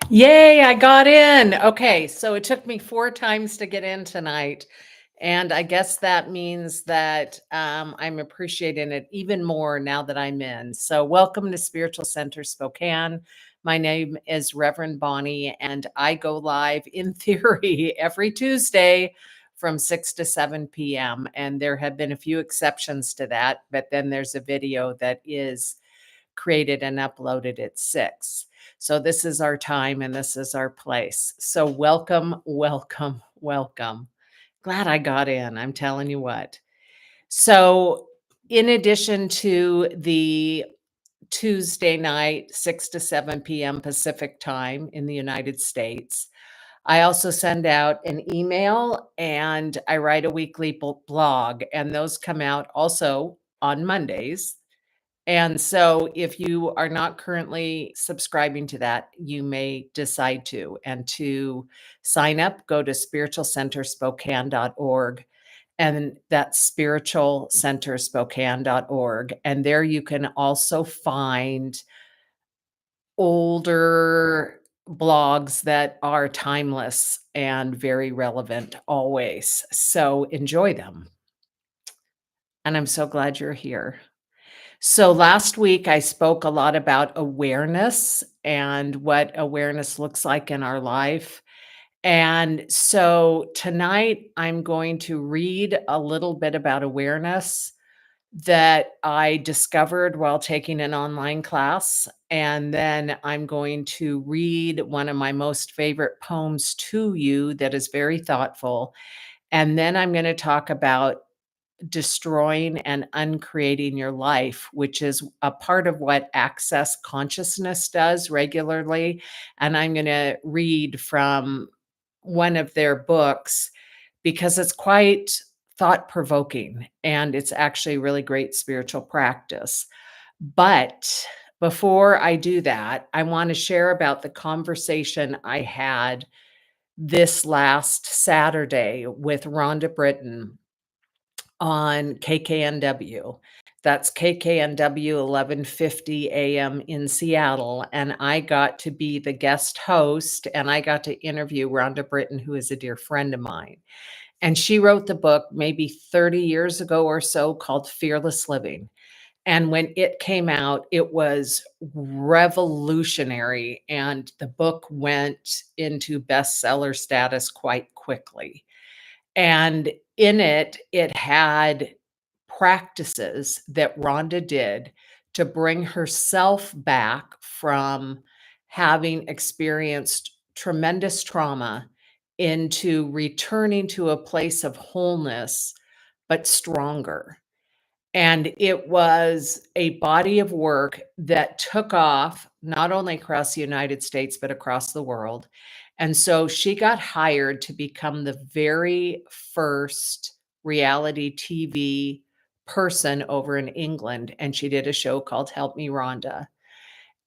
Yay, I got in. Okay, so it took me 4 times to get in tonight, and I guess that means that, I'm appreciating it even more now that I'm in. So welcome to Spiritual Center Spokane. My name is Reverend Bonnie, and I go live in theory every Tuesday from 6 to 7 PM, and there have been a few exceptions to that, but then there's a video that is created and uploaded at 6. So this is our time and this is our place. So welcome, welcome, welcome. Glad I got in. I'm telling you what. So, in addition to the Tuesday night, 6 to 7 PM Pacific time in the United States, I also send out an email and I write a weekly blog, and those come out also on Mondays. And so if you are not currently subscribing to that, you may decide to. And to sign up, go to spiritualcenterspokane.org. And that's spiritualcenterspokane.org. And there you can also find older blogs that are timeless and very relevant always. So enjoy them. And I'm so glad you're here. So last week, I spoke a lot about awareness and what awareness looks like in our life. And so tonight, I'm going to read a little bit about awareness that I discovered while taking an online class. And then I'm going to read one of my most favorite poems to you that is very thoughtful. And then I'm going to talk about destroying and uncreating your life, which is a part of what Access Consciousness does regularly. And I'm going to read from one of their books because it's quite thought provoking and it's actually really great spiritual practice. But before I do that, I want to share about the conversation I had this last Saturday with Rhonda Britton on KKNW. That's KKNW 1150 AM in Seattle, and I got to be the guest host, and I got to interview Rhonda Britton, who is a dear friend of mine. And she wrote the book maybe 30 years ago or so called Fearless Living. And when it came out, it was revolutionary, and the book went into bestseller status quite quickly. And in it, it had practices that Rhonda did to bring herself back from having experienced tremendous trauma into returning to a place of wholeness, but stronger. And it was a body of work that took off not only across the United States, but across the world. And so she got hired to become the very first reality TV person over in England. And she did a show called Help Me Rhonda.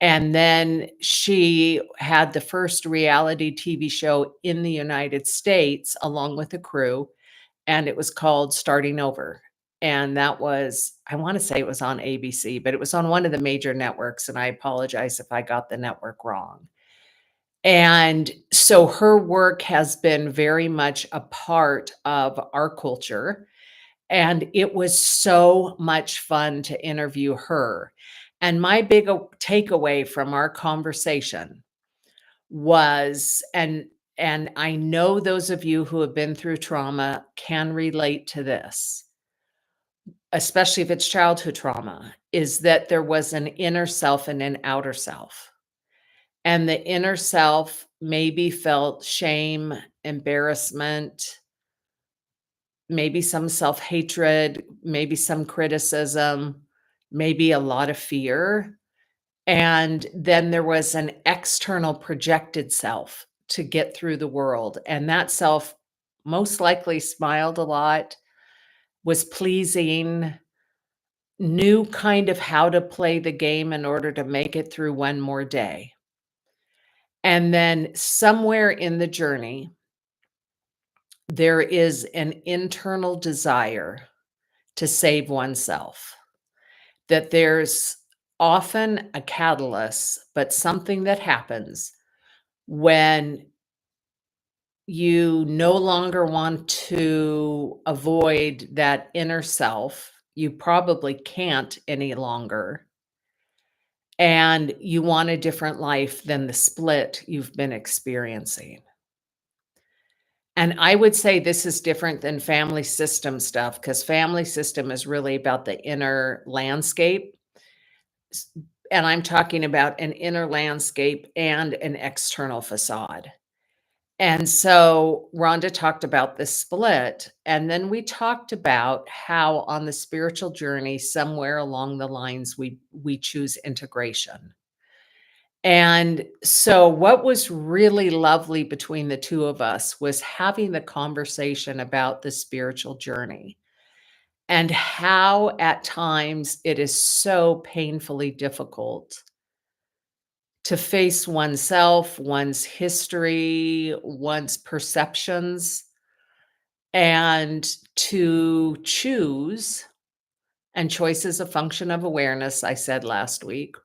And then she had the first reality TV show in the United States along with a crew, and it was called Starting Over. And that was, I want to say it was on ABC, but it was on one of the major networks. And I apologize if I got the network wrong. And so her work has been very much a part of our culture. And it was so much fun to interview her. And my big takeaway from our conversation was, and I know those of you who have been through trauma can relate to this, especially if it's childhood trauma, is that there was an inner self and an outer self. And the inner self maybe felt shame, embarrassment, maybe some self-hatred, maybe some criticism, maybe a lot of fear. And then there was an external projected self to get through the world. And that self most likely smiled a lot, was pleasing, knew kind of how to play the game in order to make it through one more day. And then somewhere in the journey, there is an internal desire to save oneself, that there's often a catalyst, but something that happens when you no longer want to avoid that inner self, you probably can't any longer, and you want a different life than the split you've been experiencing. And I would say this is different than family system stuff, because family system is really about the inner landscape. S- And I'm talking about an inner landscape and an external facade. And so Rhonda talked about the split. And then we talked about how on the spiritual journey, somewhere along the lines, we choose integration. And so what was really lovely between the two of us was having the conversation about the spiritual journey and how at times it is so painfully difficult to face oneself, one's history, one's perceptions, and to choose. And choice is a function of awareness, I said last week.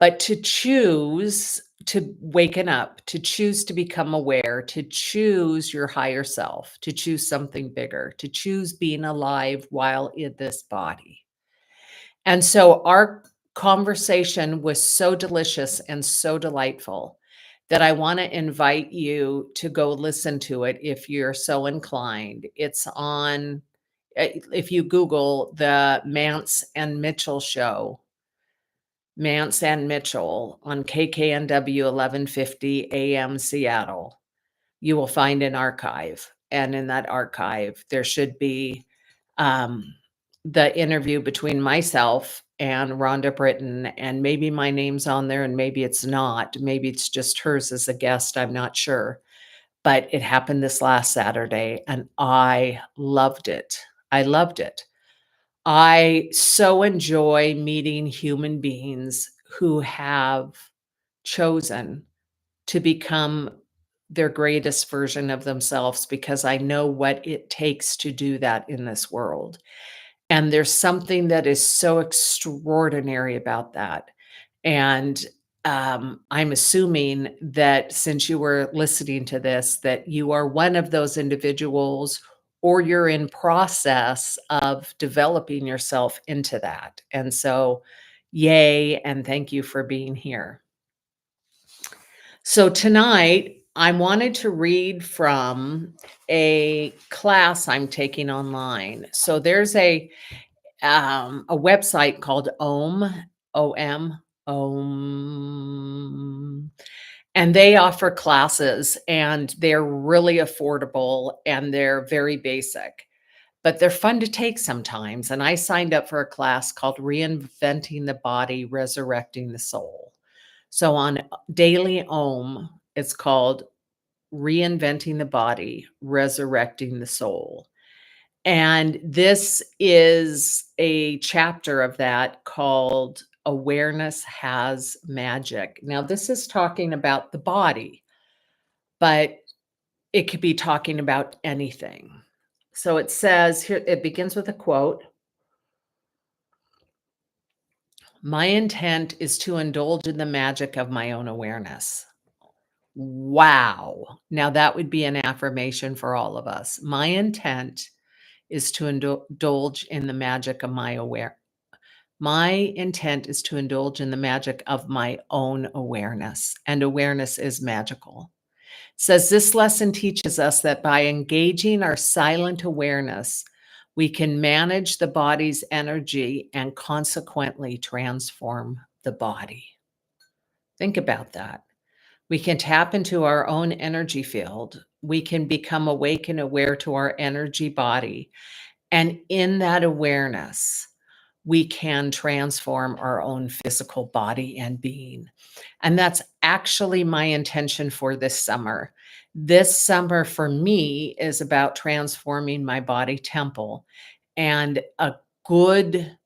But to choose to waken up, to choose to become aware, to choose your higher self, to choose something bigger, to choose being alive while in this body. And so our conversation was so delicious and so delightful that I want to invite you to go listen to it if you're so inclined. It's on, if you Google the Mance and Mitchell show, Mance and Mitchell on KKNW 1150 AM Seattle, you will find an archive. And in that archive, there should be um, the interview between myself and Rhonda Britton, and maybe my name's on there and maybe it's not. Maybe it's just hers as a guest. I'm not sure. But it happened this last Saturday and I loved it. I loved it. I so enjoy meeting human beings who have chosen to become their greatest version of themselves because I know what it takes to do that in this world. And there's something that is so extraordinary about that. And I'm assuming that since you were listening to this, that you are one of those individuals or you're in process of developing yourself into that. And so, yay, and thank you for being here. So tonight, I wanted to read from a class I'm taking online. So there's a website called OM, OM, and they offer classes and they're really affordable and they're very basic, but they're fun to take sometimes. And I signed up for a class called Reinventing the Body, Resurrecting the Soul. So on Daily OM, it's called Reinventing the Body, Resurrecting the Soul. And this is a chapter of that called Awareness Has Magic. Now, this is talking about the body, but it could be talking about anything. So it says here, it begins with a quote. My intent is to indulge in the magic of my own awareness. Wow. Now, that would be an affirmation for all of us. My intent is to indulge in the magic of my aware. My intent is to indulge in the magic of my own awareness, and awareness is magical. Says this lesson teaches us that by engaging our silent awareness, we can manage the body's energy and consequently transform the body. Think about that. We can tap into our own energy field. We can become awake and aware to our energy body. And in that awareness, we can transform our own physical body and being. And that's actually my intention for this summer. This summer for me is about transforming my body temple. And a good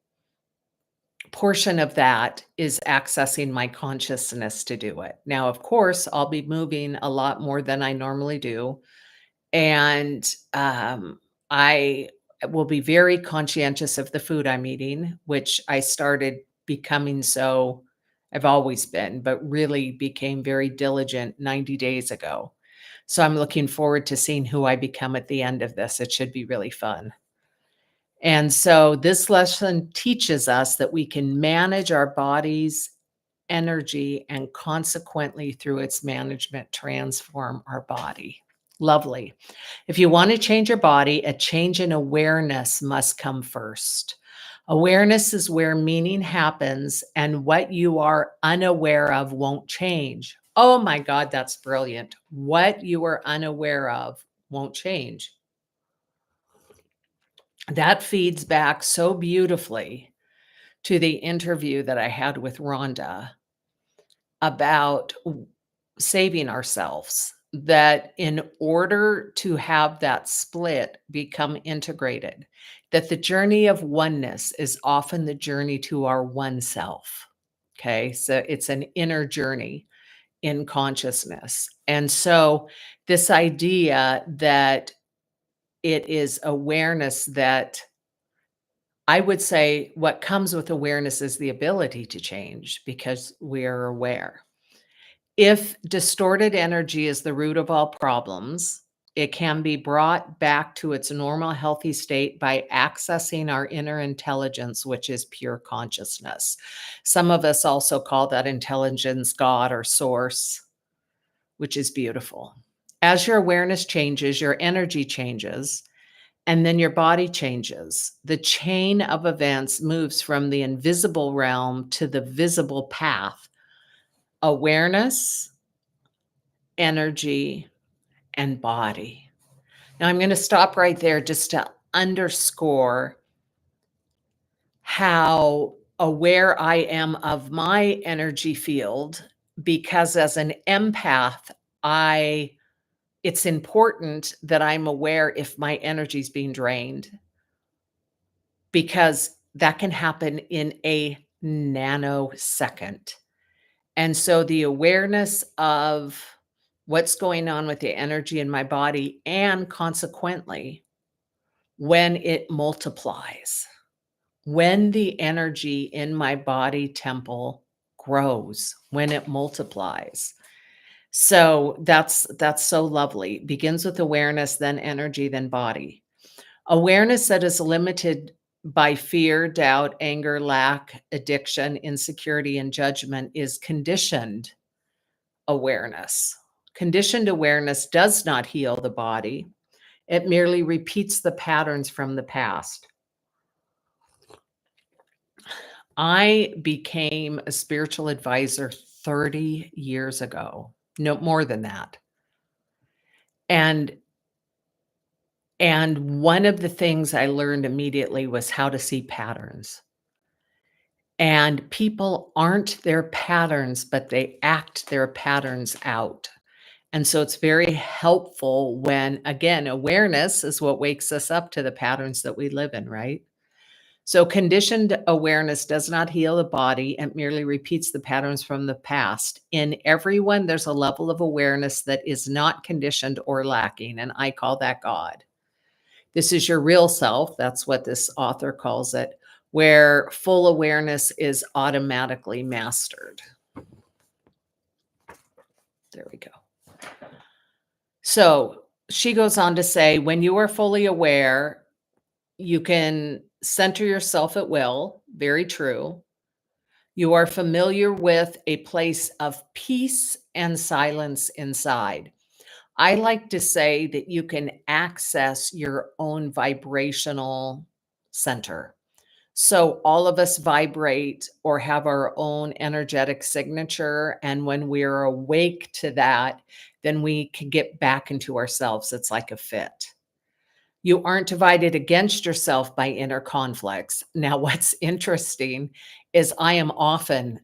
portion of that is accessing my consciousness to do it. Now, of course, I'll be moving a lot more than I normally do. And I will be very conscientious of the food I'm eating, which I started becoming so I've always been, but really became very diligent 90 days ago. So I'm looking forward to seeing who I become at the end of this. It should be really fun. And so this lesson teaches us that we can manage our body's energy and consequently through its management transform our body. Lovely. If you want to change your body, a change in awareness must come first. Awareness is where meaning happens, and what you are unaware of won't change. Oh my God, that's brilliant. What you are unaware of won't change. That feeds back so beautifully to the interview that I had with Rhonda about saving ourselves, that in order to have that split become integrated, that the journey of oneness is often the journey to our one self. Okay. So it's an inner journey in consciousness. And so this idea that it is awareness that I would say what comes with awareness is the ability to change because we are aware. If distorted energy is the root of all problems, it can be brought back to its normal, healthy state by accessing our inner intelligence, which is pure consciousness. Some of us also call that intelligence God or source, which is beautiful. As your awareness changes, your energy changes, and then your body changes. The chain of events moves from the invisible realm to the visible path. Awareness, energy, and body. Now, I'm going to stop right there just to underscore how aware I am of my energy field because as an empath, I it's important that I'm aware if my energy is being drained because that can happen in a nanosecond. And so the awareness of what's going on with the energy in my body and consequently when it multiplies, when the energy in my body temple grows, when it multiplies. So that's so lovely. Begins with awareness, then energy, then body. Awareness that is limited by fear, doubt, anger, lack, addiction, insecurity, and judgment is conditioned awareness. Conditioned awareness does not heal the body. It merely repeats the patterns from the past. I became a spiritual advisor 30 years ago. No, more than that. And one of the things I learned immediately was how to see patterns. And people aren't their patterns, but they act their patterns out. And so it's very helpful when, again, awareness is what wakes us up to the patterns that we live in, right? So conditioned awareness does not heal the body. It merely repeats the patterns from the past. In everyone, there's a level of awareness that is not conditioned or lacking, and I call that God. This is your real self. That's what this author calls it, where full awareness is automatically mastered. There we go. So she goes on to say, when you are fully aware, you can center yourself at will. Very true. You are familiar with a place of peace and silence inside. I like to say that you can access your own vibrational center. So all of us vibrate or have our own energetic signature. And when we're awake to that, then we can get back into ourselves. It's like a fit. You aren't divided against yourself by inner conflicts. Now, what's interesting is I am often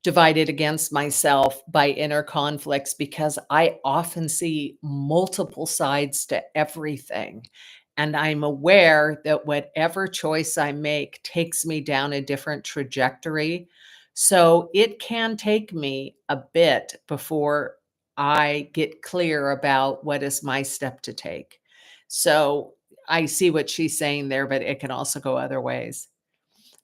divided against myself by inner conflicts because I often see multiple sides to everything. And I'm aware that whatever choice I make takes me down a different trajectory. So it can take me a bit before I get clear about what is my step to take. So I see what she's saying there, but it can also go other ways.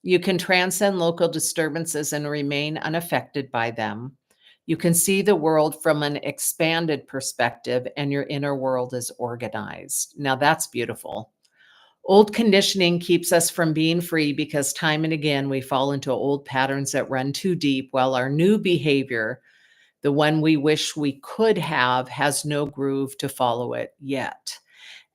You can transcend local disturbances and remain unaffected by them. You can see the world from an expanded perspective, and your inner world is organized. Now, that's beautiful. Old conditioning keeps us from being free because time and again we fall into old patterns that run too deep, while our new behavior, the one we wish we could have, has no groove to follow it yet.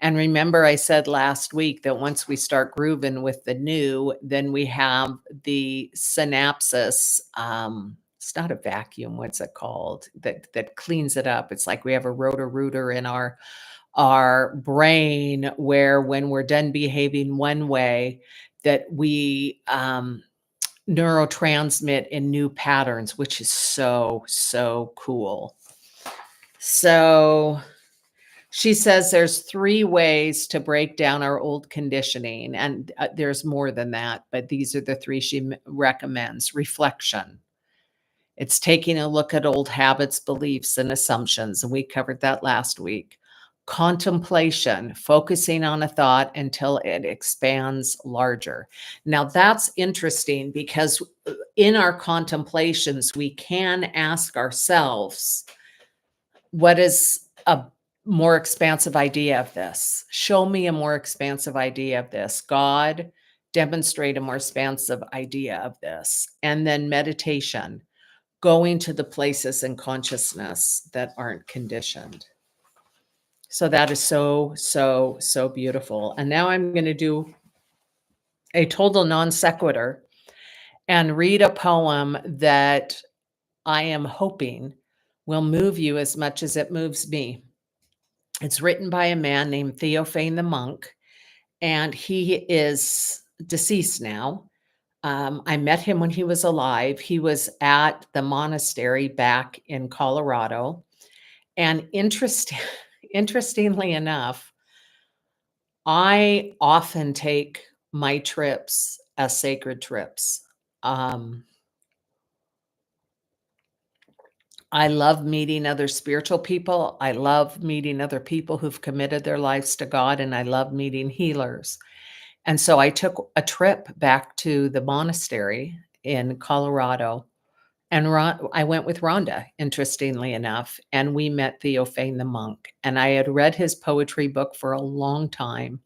And remember, I said last week that once we start grooving with the new, then we have the synapses. It's not a vacuum. What's it called? That cleans it up. It's like we have a rotor rooter in our brain, where when we're done behaving one way, that we neurotransmit in new patterns, which is so cool. So she says there's 3 ways to break down our old conditioning, and there's more than that, but these are the 3 she recommends. Reflection. It's taking a look at old habits, beliefs, and assumptions, and we covered that last week. Contemplation, focusing on a thought until it expands larger. Now, that's interesting because in our contemplations, we can ask ourselves, what is a more expansive idea of this? Show me a more expansive idea of this. God, demonstrate a more expansive idea of this. And then meditation, going to the places in consciousness that aren't conditioned. So that is so beautiful. And now I'm going to do a total non sequitur and read a poem that I am hoping will move you as much as it moves me. It's written by a man named Theophane the monk, and he is deceased now. I met him when he was alive. He was at the monastery back in Colorado. And interestingly enough, I often take my trips as sacred trips. Um, I love meeting other spiritual people. I love meeting other people who've committed their lives to God, and I love meeting healers. And so I took a trip back to the monastery in Colorado, and I went with Rhonda, interestingly enough, and we met Theophane the monk. And I had read his poetry book for a long time,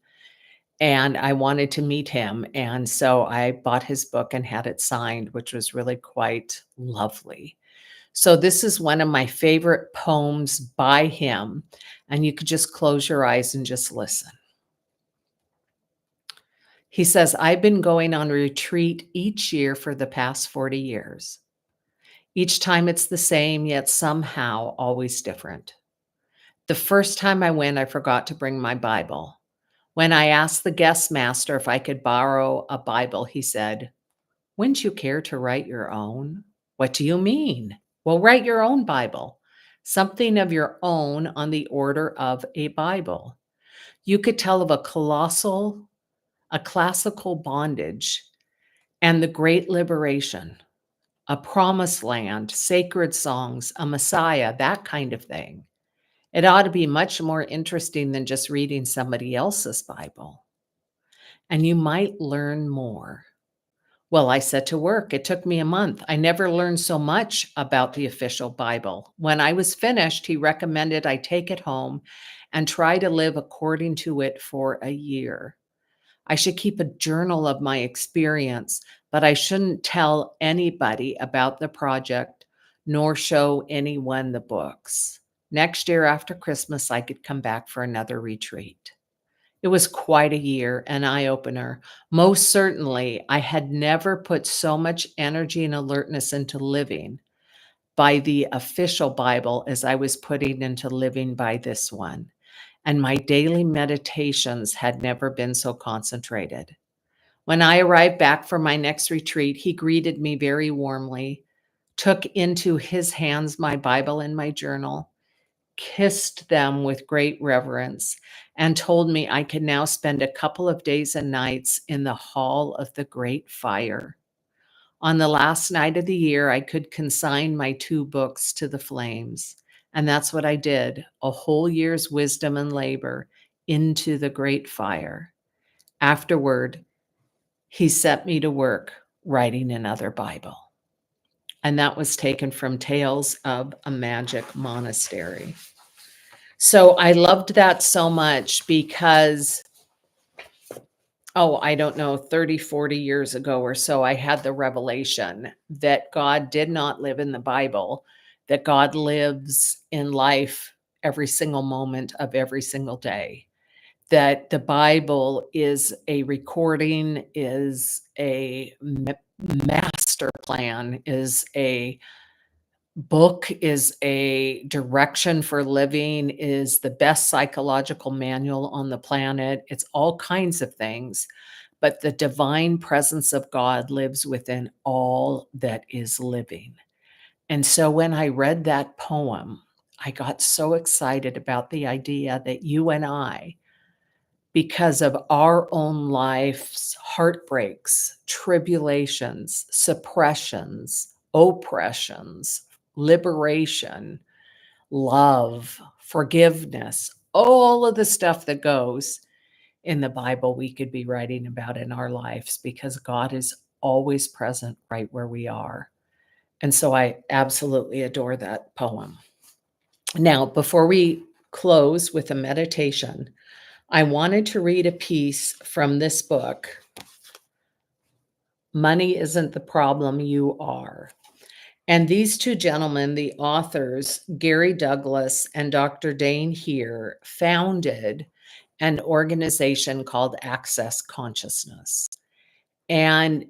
and I wanted to meet him. And so I bought his book and had it signed, which was really quite lovely. So this is one of my favorite poems by him, and you could just close your eyes and just listen. He says, I've been going on retreat each year for the past 40 years. Each time it's the same, yet somehow always different. The first time I went, I forgot to bring my Bible. When I asked the guest master if I could borrow a Bible, he said, wouldn't you care to write your own? What do you mean? Well, write your own Bible. Something of your own on the order of a Bible. You could tell of a classical bondage and the great liberation, a promised land, sacred songs, a Messiah, that kind of thing. It ought to be much more interesting than just reading somebody else's Bible. And you might learn more. Well, I set to work. It took me a month. I never learned so much about the official Bible. When I was finished, he recommended I take it home and try to live according to it for a year. I should keep a journal of my experience, but I shouldn't tell anybody about the project nor show anyone the books. Next year after Christmas, I could come back for another retreat. It was quite a year, an eye-opener. Most certainly, I had never put so much energy and alertness into living by the official Bible as I was putting into living by this one. And my daily meditations had never been so concentrated. When I arrived back for my next retreat, he greeted me very warmly, took into his hands my Bible and my journal, kissed them with great reverence, and told me I could now spend a couple of days and nights in the hall of the great fire. On the last night of the year, I could consign my 2 books to the flames. And that's what I did, a whole year's wisdom and labor into the great fire. Afterward, He set me to work writing another Bible. And that was taken from Tales of a Magic Monastery. So I loved that so much because, oh, I don't know, 30, 40 years ago or so, I had the revelation that God did not live in the Bible, that God lives in life every single moment of every single day. That the Bible is a recording, is a master plan, is a book, is a direction for living, is the best psychological manual on the planet. It's all kinds of things, but the divine presence of God lives within all that is living. And so when I read that poem, I got so excited about the idea that you and I, because of our own life's heartbreaks, tribulations, suppressions, oppressions, liberation, love, forgiveness, all of the stuff that goes in the Bible, we could be writing about in our lives because God is always present right where we are. And so I absolutely adore that poem. Now, before we close with a meditation, I wanted to read a piece from this book, Money Isn't the Problem, You Are. And these two gentlemen, the authors, Gary Douglas and Dr. Dane Here, founded an organization called Access Consciousness. And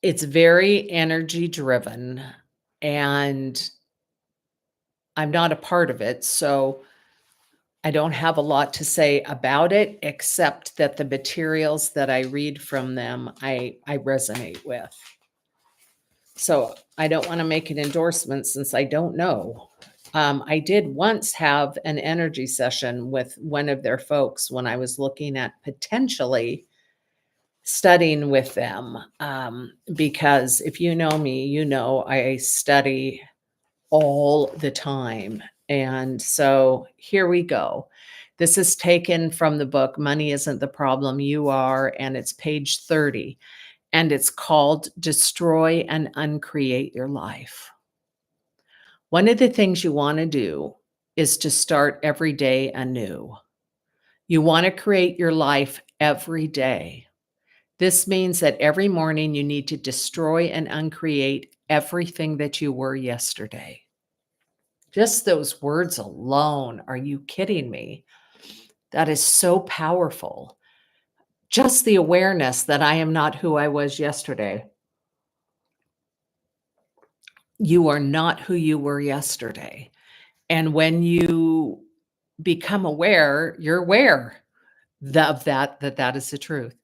it's very energy driven, and I'm not a part of it. So I don't have a lot to say about it, except that the materials that I read from them, I resonate with. So I don't want to make an endorsement since I don't know. I did once have an energy session with one of their folks when I was looking at potentially studying with them. Because if you know me, you know I study all the time. And so here we go. This is taken from the book, Money Isn't the Problem, You Are, and it's page 30. And it's called Destroy and Uncreate Your Life. One of the things you want to do is to start every day anew. You want to create your life every day. This means that every morning you need to destroy and uncreate everything that you were yesterday. Just those words alone, are you kidding me? That is so powerful. Just the awareness that I am not who I was yesterday. You are not who you were yesterday. And when you become aware, you're aware of that is the truth.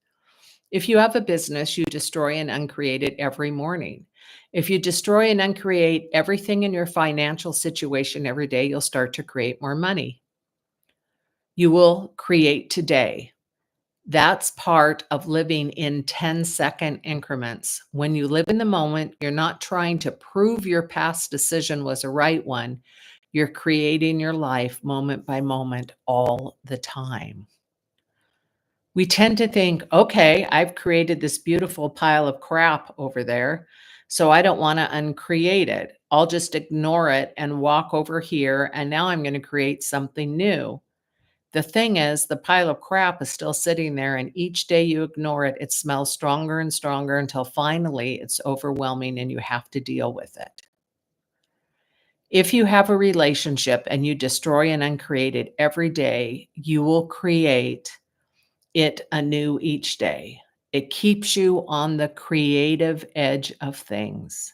If you have a business, you destroy and uncreate it every morning. If you destroy and uncreate everything in your financial situation every day, you'll start to create more money. You will create today. That's part of living in 10-second increments. When you live in the moment, you're not trying to prove your past decision was a right one. You're creating your life moment by moment all the time. We tend to think, okay, I've created this beautiful pile of crap over there, so I don't want to uncreate it. I'll just ignore it and walk over here, and now I'm going to create something new. The thing is, the pile of crap is still sitting there, and each day you ignore it, it smells stronger and stronger until finally it's overwhelming and you have to deal with it. If you have a relationship and you destroy and uncreate it every day, you will create it anew each day. It keeps you on the creative edge of things.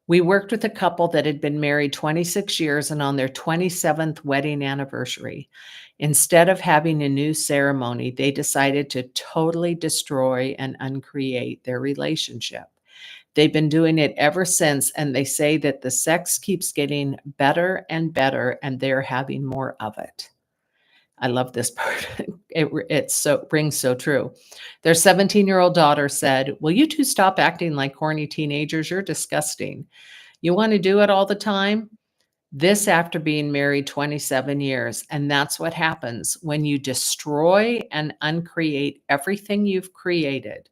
We worked with a couple that had been married 26 years, and on their 27th wedding anniversary, instead of having a new ceremony, they decided to totally destroy and uncreate their relationship. They've been doing it ever since, and they say that the sex keeps getting better and better, and they're having more of it. I love this part. It so rings so true. Their 17-year-old daughter said, "Will you two stop acting like horny teenagers? You're disgusting. You want to do it all the time?" This after being married 27 years. And that's what happens when you destroy and uncreate everything you've created.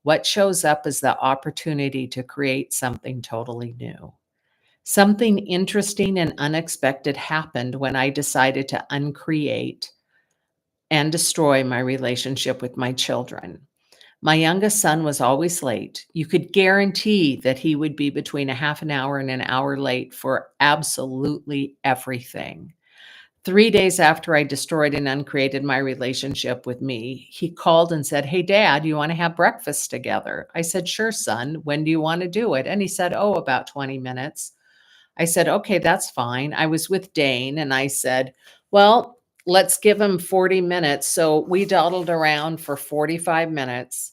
What shows up is the opportunity to create something totally new. Something interesting and unexpected happened when I decided to uncreate and destroy my relationship with my children. My youngest son was always late. You could guarantee that he would be between a half an hour and an hour late for absolutely everything. 3 days after I destroyed and uncreated my relationship with me, he called and said, "Hey, Dad, you want to have breakfast together?" I said, "Sure, son. When do you want to do it?" And he said, "Oh, about 20 minutes." I said, "Okay, that's fine." I was with Dane and I said, "Well, let's give him 40 minutes." So we dawdled around for 45 minutes.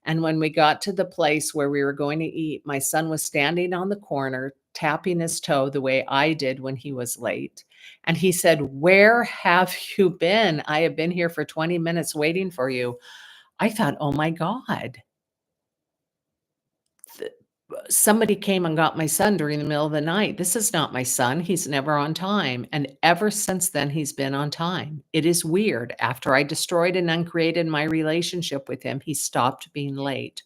And when we got to the place where we were going to eat, my son was standing on the corner, tapping his toe the way I did when he was late. And he said, "Where have you been? I have been here for 20 minutes waiting for you." I thought, "Oh my God. Somebody came and got my son during the middle of the night. This is not my son. He's never on time." And ever since then, he's been on time. It is weird. After I destroyed and uncreated my relationship with him, he stopped being late.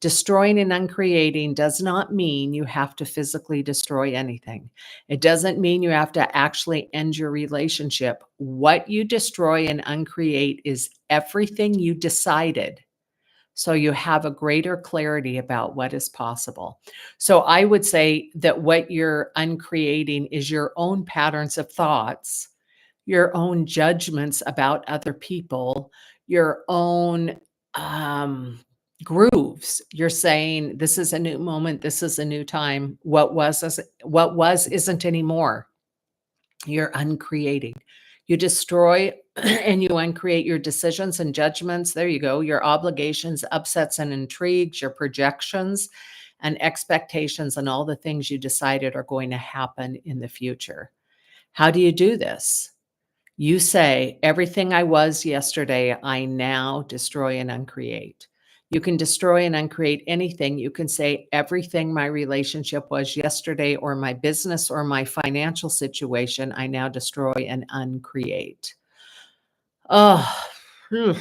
Destroying and uncreating does not mean you have to physically destroy anything. It doesn't mean you have to actually end your relationship. What you destroy and uncreate is everything you decided, so you have a greater clarity about what is possible. So I would say that what you're uncreating is your own patterns of thoughts, your own judgments about other people, your own um, grooves. You're saying, "This is a new moment. This is a new time. What was isn't anymore." You're uncreating. You destroy and you uncreate your decisions and judgments. There you go. Your obligations, upsets, and intrigues, your projections and expectations, and all the things you decided are going to happen in the future. How do you do this? You say, "Everything I was yesterday, I now destroy and uncreate." You can destroy and uncreate anything. You can say, "Everything my relationship was yesterday, or my business, or my financial situation, I now destroy and uncreate." Oh, phew.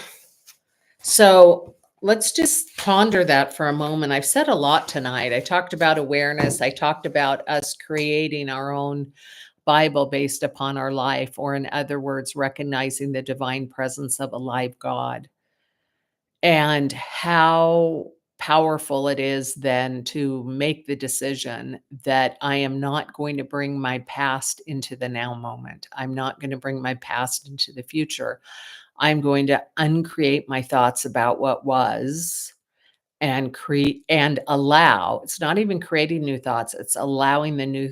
So let's just ponder that for a moment. I've said a lot tonight. I talked about awareness. I talked about us creating our own Bible based upon our life, or in other words, recognizing the divine presence of a live God, and how powerful it is then to make the decision that I am not going to bring my past into the now moment. I'm not going to bring my past into the future. I'm going to uncreate my thoughts about what was and create and allow. It's not even creating new thoughts, it's allowing the new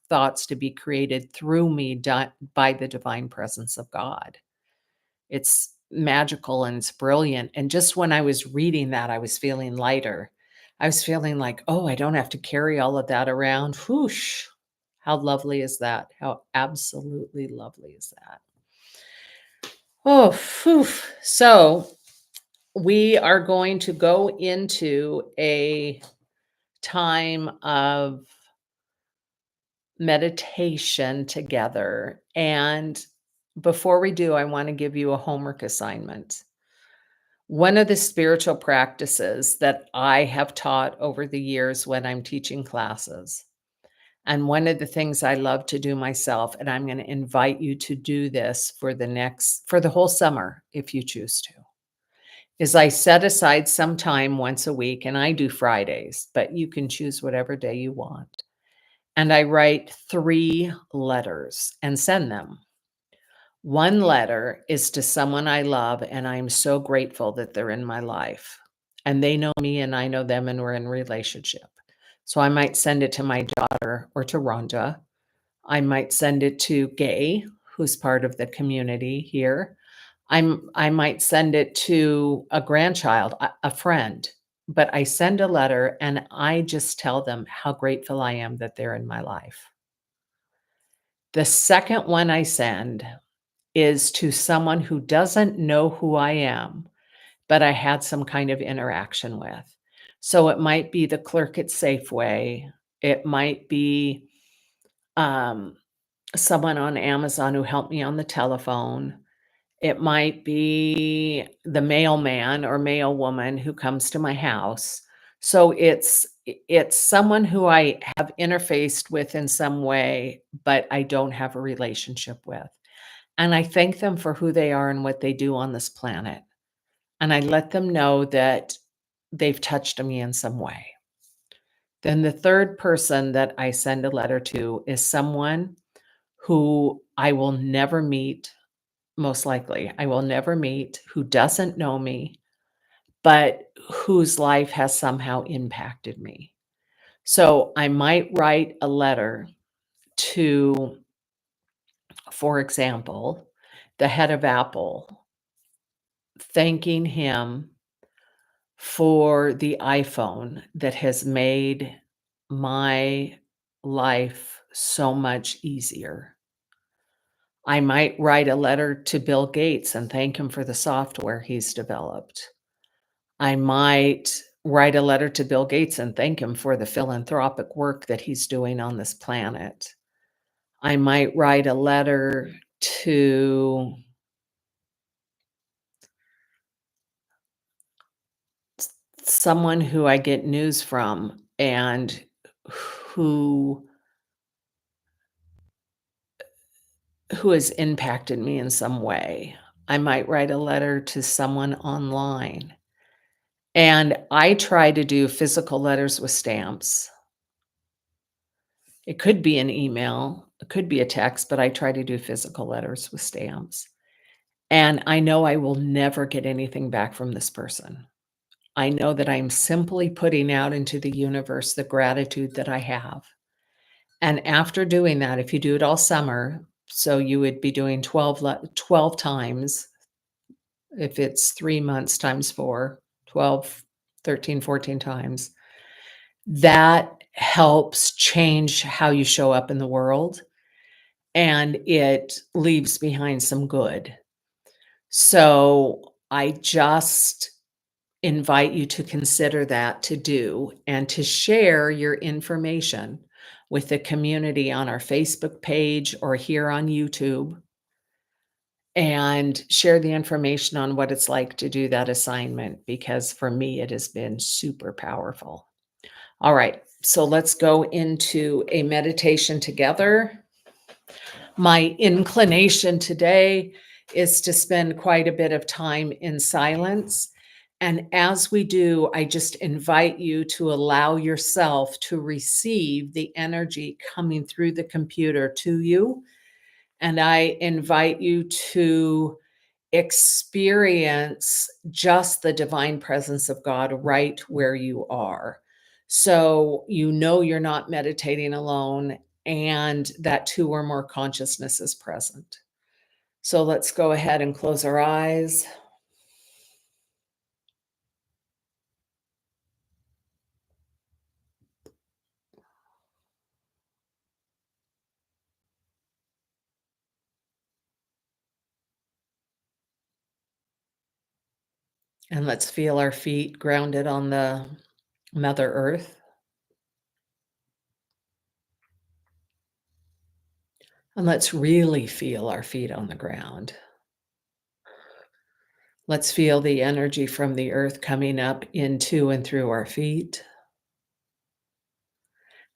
thoughts to be created through me by the divine presence of God. It's magical and it's brilliant. And just when I was reading that, I was feeling lighter. I was feeling like, "Oh, I don't have to carry all of that around." Whoosh. How lovely is that? How absolutely lovely is that? Oh, phew. So we are going to go into a time of meditation together. And before we do, I want to give you a homework assignment. One of the spiritual practices that I have taught over the years when I'm teaching classes, and one of the things I love to do myself, and I'm going to invite you to do this for the whole summer, if you choose to, is I set aside some time once a week, and I do Fridays, but you can choose whatever day you want. And I write 3 letters and send them. One letter is to someone I love, and I'm so grateful that they're in my life. And they know me and I know them and we're in a relationship. So I might send it to my daughter or to Rhonda. I might send it to Gay, who's part of the community here. I might send it to a grandchild, a friend. But I send a letter and I just tell them how grateful I am that they're in my life. The second one I send is to someone who doesn't know who I am, but I had some kind of interaction with. So it might be the clerk at Safeway. It might be um, someone on Amazon who helped me on the telephone. It might be the mailman or mail woman who comes to my house. So it's someone who I have interfaced with in some way, but I don't have a relationship with. And I thank them for who they are and what they do on this planet. And I let them know that they've touched me in some way. Then the third person that I send a letter to is someone who I will never meet, most likely. I will never meet, who doesn't know me, but whose life has somehow impacted me. So I might write a letter to, for example, the head of Apple, thanking him for the iPhone that has made my life so much easier. I might write a letter to Bill Gates and thank him for the software he's developed. I might write a letter to Bill Gates and thank him for the philanthropic work that he's doing on this planet. I might write a letter to someone who I get news from and who who has impacted me in some way. I might write a letter to someone online. And I try to do physical letters with stamps. It could be an email, it could be a text, but I try to do physical letters with stamps. And I know I will never get anything back from this person. I know that I'm simply putting out into the universe the gratitude that I have. And after doing that, if you do it all summer, so you would be doing 12 times. If it's 3 months times 4, 12, 13, 14 times, that helps change how you show up in the world, and it leaves behind some good. So, I just invite you to consider that to do and to share your information with the community on our Facebook page or here on YouTube, and share the information on what it's like to do that assignment, because for me, it has been super powerful. All right, so let's go into a meditation together. My inclination today is to spend quite a bit of time in silence. And as we do, I just invite you to allow yourself to receive the energy coming through the computer to you. And I invite you to experience just the divine presence of God right where you are. So you know you're not meditating alone and that two or more consciousness is present. So let's go ahead and close our eyes and let's feel our feet grounded on the Mother Earth. And let's really feel our feet on the ground. Let's feel the energy from the earth coming up into and through our feet.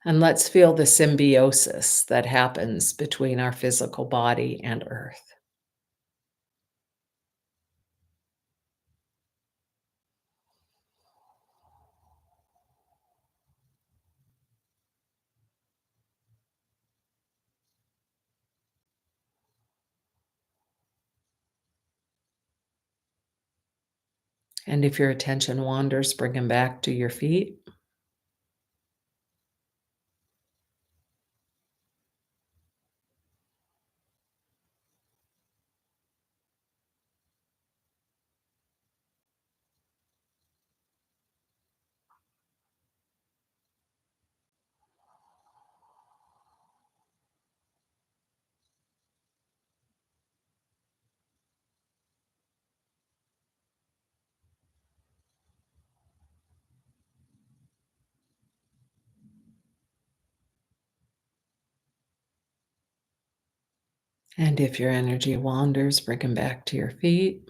And let's feel the symbiosis that happens between our physical body and earth. And if your attention wanders, bring them back to your feet. And if your energy wanders, bring them back to your feet.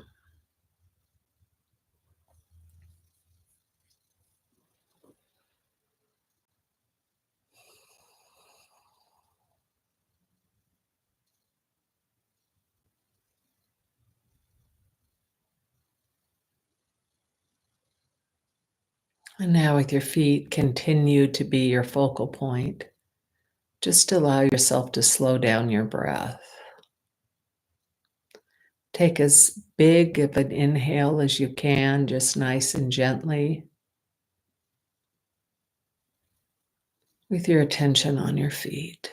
And now, with your feet, continue to be your focal point. Just allow yourself to slow down your breath. Take as big of an inhale as you can, just nice and gently, with your attention on your feet.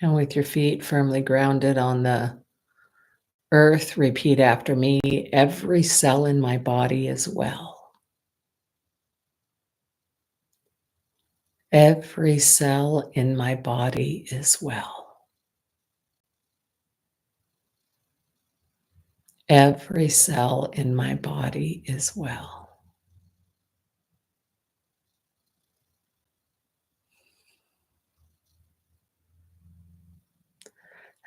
And with your feet firmly grounded on the earth, repeat after me: every cell in my body is well. Every cell in my body is well. Every cell in my body is well.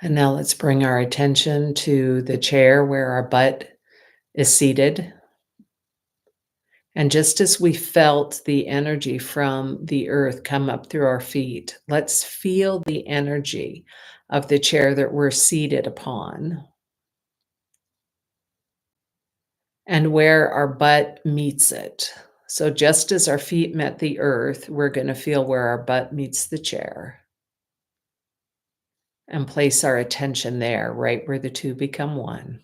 And now let's bring our attention to the chair where our butt is seated. And just as we felt the energy from the earth come up through our feet, let's feel the energy of the chair that we're seated upon and where our butt meets it. So just as our feet met the earth, we're going to feel where our butt meets the chair and place our attention there, right where the two become one.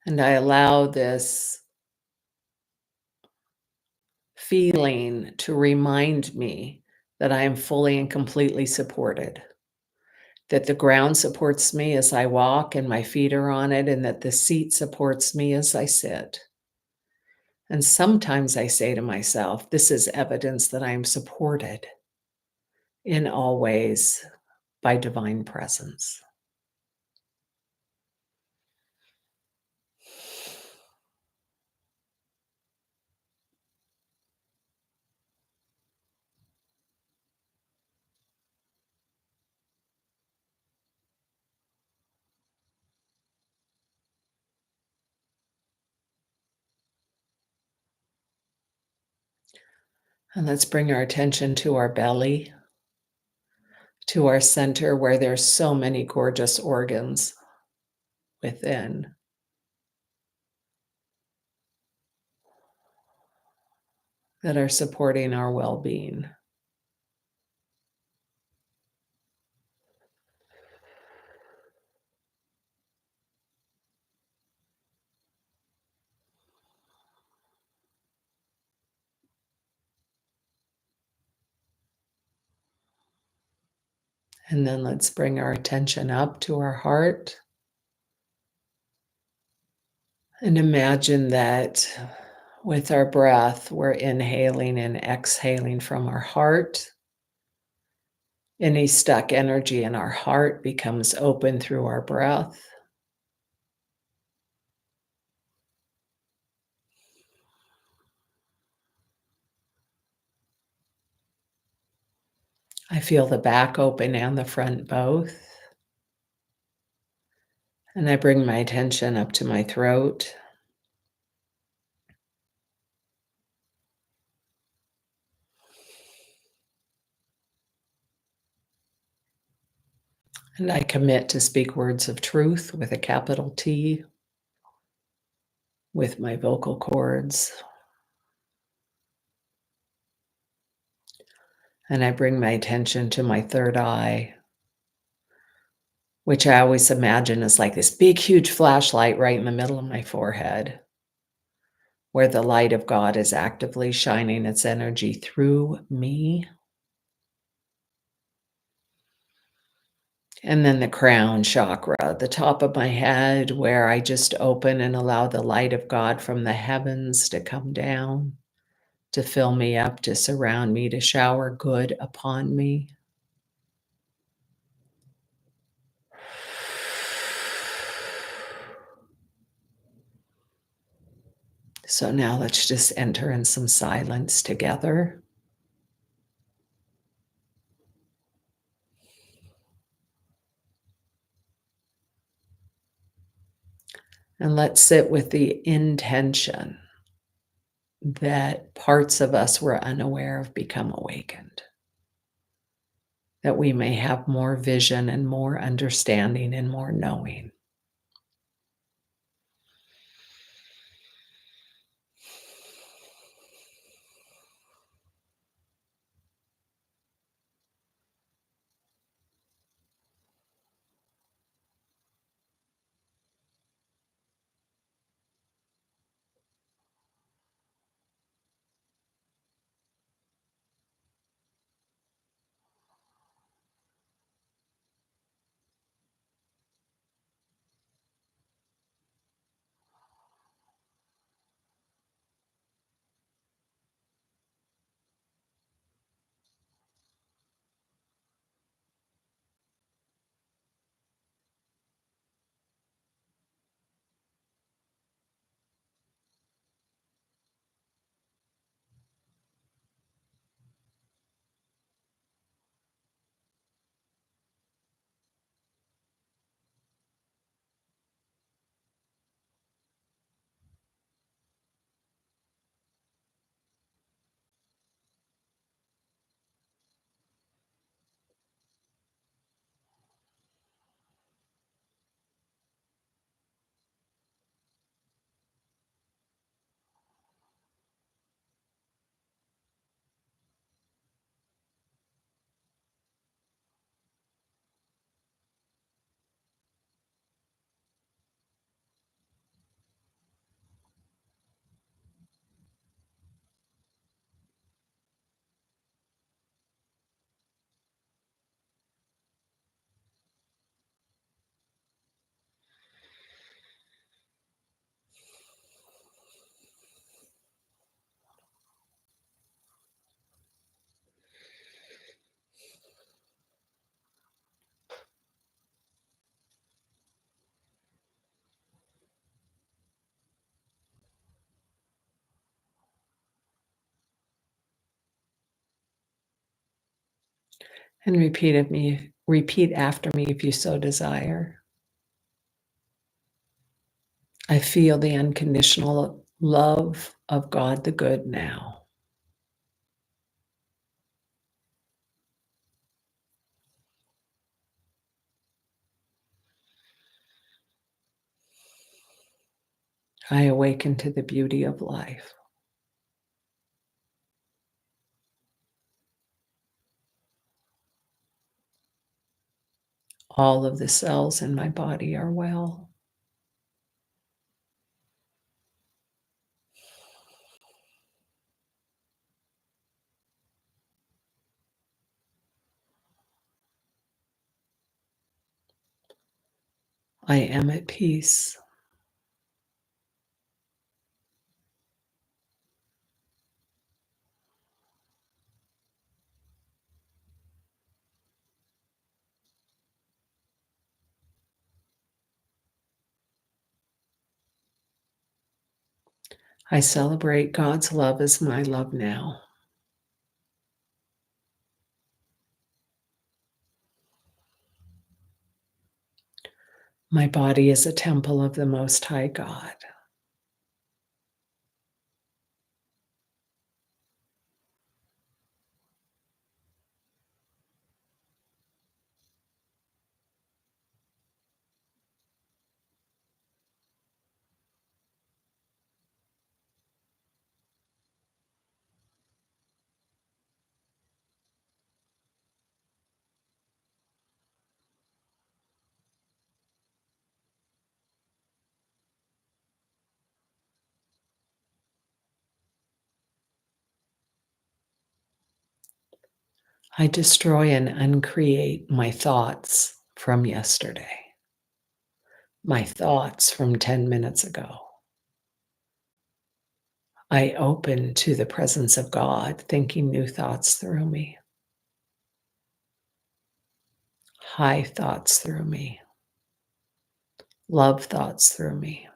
And I allow this feeling to remind me that I am fully and completely supported, that the ground supports me as I walk and my feet are on it, and that the seat supports me as I sit. And sometimes I say to myself, this is evidence that I am supported in all ways by divine presence. And let's bring our attention to our belly, to our center where there's so many gorgeous organs within that are supporting our well-being. And then let's bring our attention up to our heart and imagine that with our breath, we're inhaling and exhaling from our heart. Any stuck energy in our heart becomes open through our breath. I feel the back open and the front both. And I bring my attention up to my throat. And I commit to speak words of truth with a capital T with my vocal cords. And I bring my attention to my third eye, which I always imagine is like this big, huge flashlight right in the middle of my forehead, where the light of God is actively shining its energy through me. And then the crown chakra, the top of my head, where I just open and allow the light of God from the heavens to come down, to fill me up, to surround me, to shower good upon me. So now let's just enter in some silence together. And let's sit with the intention that parts of us we're unaware of become awakened, that we may have more vision and more understanding and more knowing. And repeat after me if you so desire. I feel the unconditional love of God the good now. I awaken to the beauty of life. All of the cells in my body are well. I am at peace. I celebrate God's love as my love now. My body is a temple of the Most High God. I destroy and uncreate my thoughts from yesterday, my thoughts from 10 minutes ago. I open to the presence of God, thinking new thoughts through me, high thoughts through me, love thoughts through me.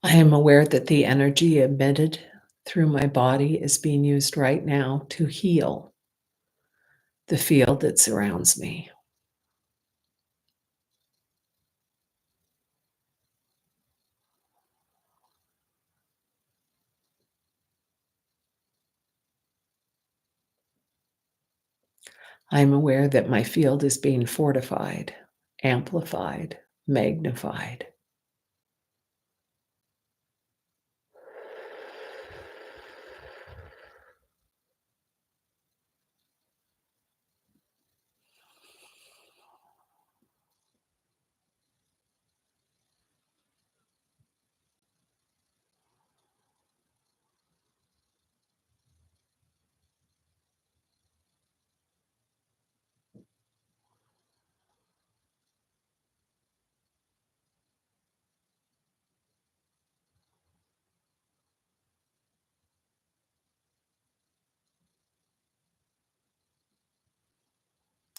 I am aware that the energy emitted through my body is being used right now to heal the field that surrounds me. I am aware that my field is being fortified, amplified, magnified.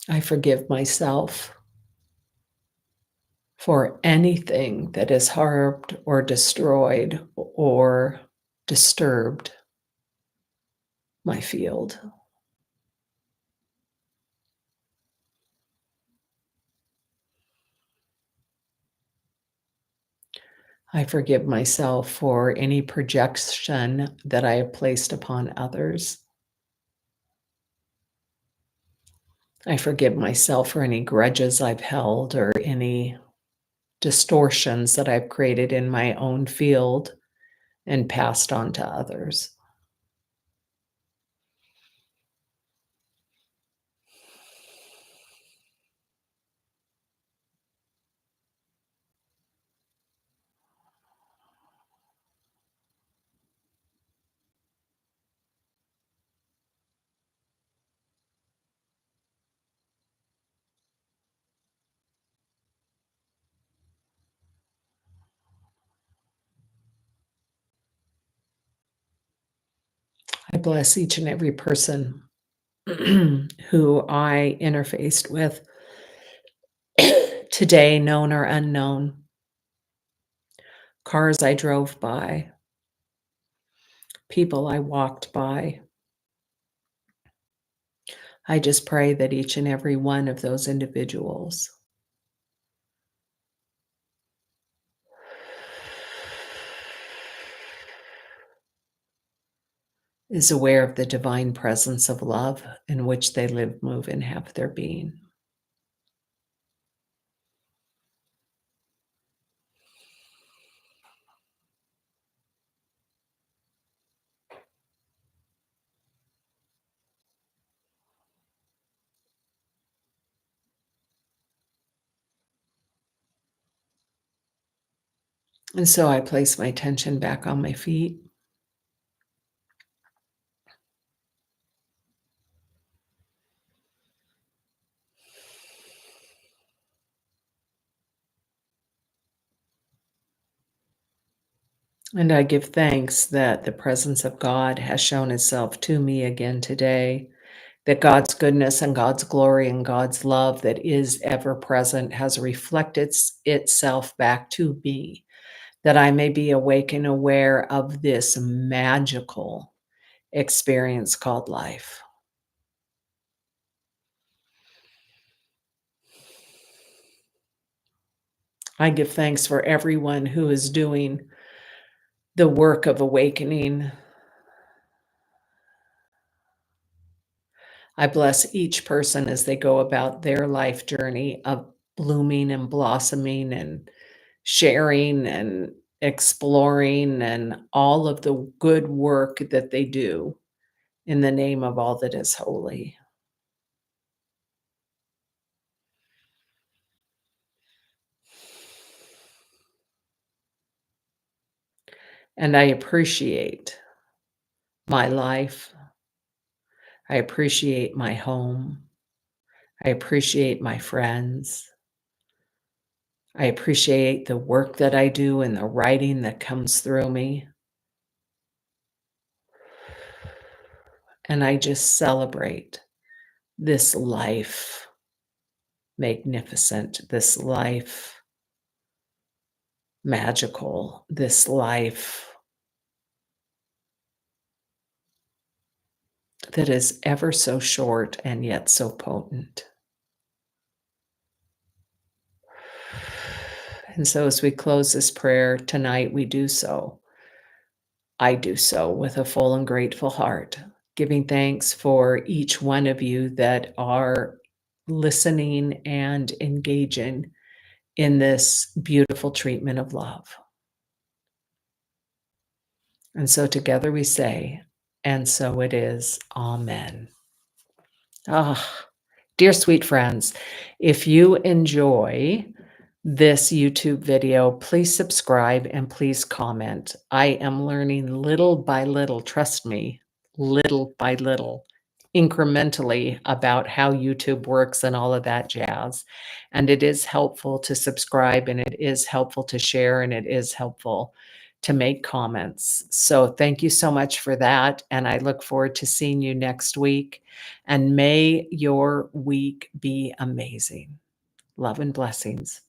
I forgive myself for anything that has harmed or destroyed or disturbed my field. I forgive myself for any projection that I have placed upon others. I forgive myself for any grudges I've held or any distortions that I've created in my own field and passed on to others. I bless each and every person who I interfaced with today, known or unknown, cars I drove by, people I walked by. I just pray that each and every one of those individuals is aware of the divine presence of love in which they live, move, and have their being. And so I place my attention back on my feet. And I give thanks that the presence of God has shown itself to me again today, that God's goodness and God's glory and God's love that is ever present has reflected itself back to me, that I may be awake and aware of this magical experience called life. I give thanks for everyone who is doing the work of awakening. I bless each person as they go about their life journey of blooming and blossoming and sharing and exploring and all of the good work that they do in the name of all that is holy. And I appreciate my life. I appreciate my home. I appreciate my friends. I appreciate the work that I do and the writing that comes through me. And I just celebrate this life magnificent, this life magical, this life that is ever so short and yet so potent. And so, as we close this prayer tonight, we do so. I do so with a full and grateful heart, giving thanks for each one of you that are listening and engaging in this beautiful treatment of love. And so together we say, and so it is. Amen. Ah, dear sweet friends, if you enjoy this YouTube video, please subscribe and please comment. I am learning little by little, trust me, little by little, incrementally about how YouTube works and all of that jazz. And it is helpful to subscribe and it is helpful to share and it is helpful to make comments. So thank you so much for that. And I look forward to seeing you next week. And may your week be amazing. Love and blessings.